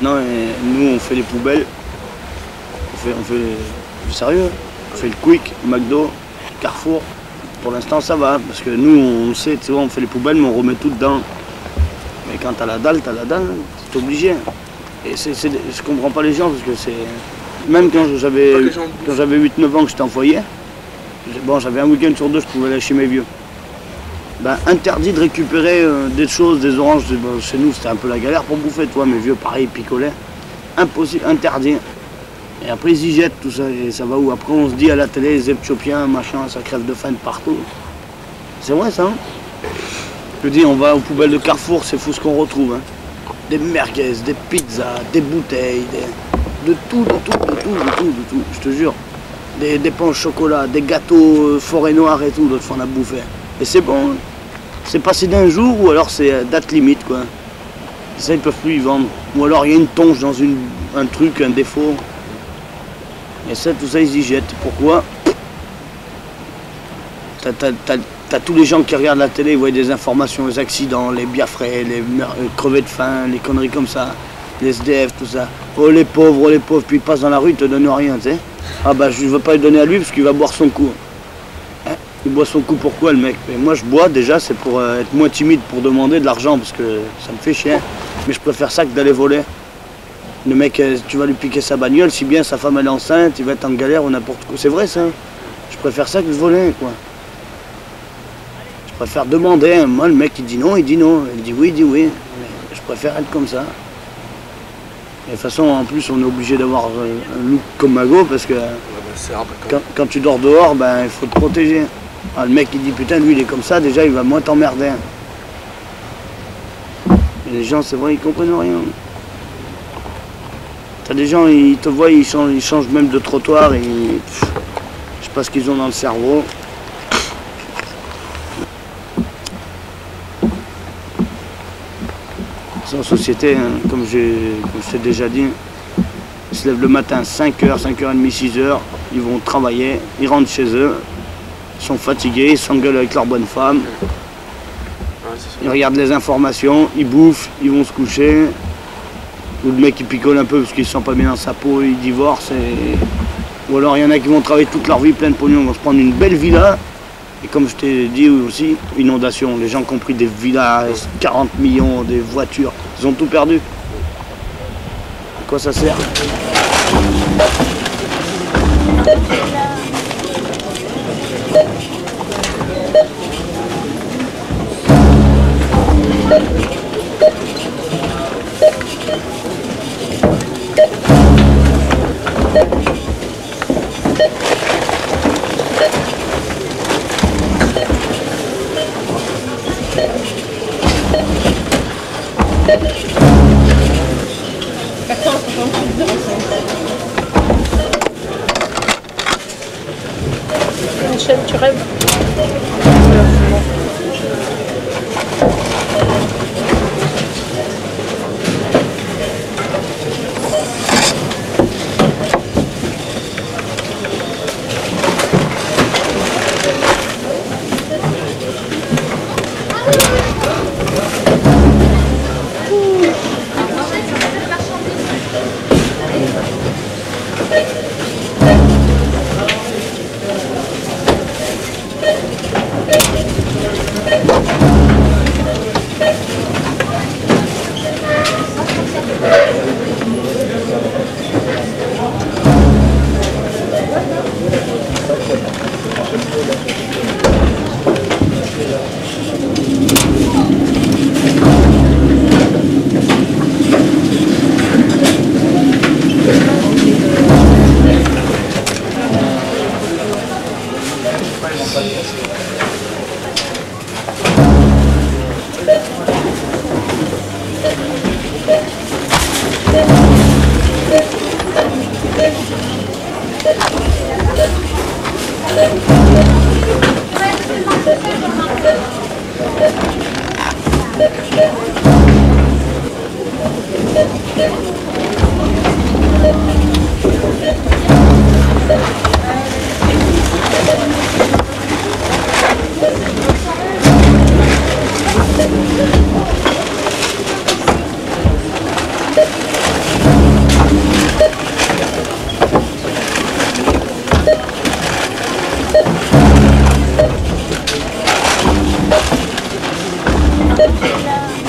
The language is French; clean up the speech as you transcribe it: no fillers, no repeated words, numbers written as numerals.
maintenant, et nous on fait les poubelles. On fait sérieux, on fait le Quick, le McDo, Carrefour. Pour l'instant ça va, parce que nous on sait, tu vois, on fait les poubelles mais on remet tout dedans. Mais quand t'as la dalle, c'est obligé. Et je comprends pas les gens parce que c'est... Même quand j'avais 8-9 ans que j'étais en foyer, bon, j'avais un week-end sur 2, je pouvais aller chez mes vieux. Ben, interdit de récupérer des choses, des oranges. Ben, chez nous, c'était un peu la galère pour bouffer, toi, mes vieux, pareil, picolaient. Impossible, interdit. Et après, ils y jettent tout ça, et ça va où? Après, on se dit à la télé, les Éthiopiens, machin, ça crève de faim de partout. C'est vrai, ça, hein? Je dis, on va aux poubelles de Carrefour, c'est fou ce qu'on retrouve, hein. Des merguez, des pizzas, des bouteilles, de tout, je te jure. Des pains au chocolat, des gâteaux forêt noire et tout, l'autre fois on a bouffé. Et c'est bon, hein. C'est passé d'un jour ou alors c'est date limite, quoi. Et ça, ils peuvent plus y vendre. Ou alors il y a une tonche dans un truc, un défaut. Et ça, tout ça, ils y jettent. Pourquoi? T'as tous les gens qui regardent la télé, ils voient des informations, les accidents, les biafrais, les crevés de faim, les conneries comme ça, les SDF, tout ça. Oh les pauvres, puis ils passent dans la rue, ils te donnent rien, tu sais. Ah bah je veux pas le donner à lui parce qu'il va boire son coup. Hein? Il boit son coup pourquoi le mec? Mais moi je bois déjà, c'est pour être moins timide, pour demander de l'argent, parce que ça me fait chier. Mais je préfère ça que d'aller voler. Le mec, tu vas lui piquer sa bagnole, si bien sa femme elle est enceinte, il va être en galère ou n'importe quoi. C'est vrai ça. Je préfère ça que de voler, quoi. Je préfère demander. Moi, le mec, il dit non, il dit non. Il dit oui, il dit oui. Mais je préfère être comme ça. Et de toute façon, en plus, on est obligé d'avoir un look comme Mago parce que quand tu dors dehors, ben, il faut te protéger. Alors, le mec, il dit putain, lui, il est comme ça, déjà, il va moins t'emmerder. Et les gens, c'est vrai, ils comprennent rien. T'as des gens, ils te voient, ils changent même de trottoir et je sais pas ce qu'ils ont dans le cerveau. En société, hein, comme je t'ai déjà dit, ils se lèvent le matin 5h, 5h30, 6h, ils vont travailler, ils rentrent chez eux, ils sont fatigués, ils s'engueulent avec leur bonne femme, ils regardent les informations, ils bouffent, ils vont se coucher, ou le mec il picole un peu parce qu'il se sent pas bien dans sa peau, il divorce, ou alors il y en a qui vont travailler toute leur vie plein de pognon, ils vont se prendre une belle villa. Et comme je t'ai dit aussi, inondation, les gens qui ont pris des villas, 40 millions, des voitures, ils ont tout perdu. À quoi ça sert? Michel, tu rêves? Là.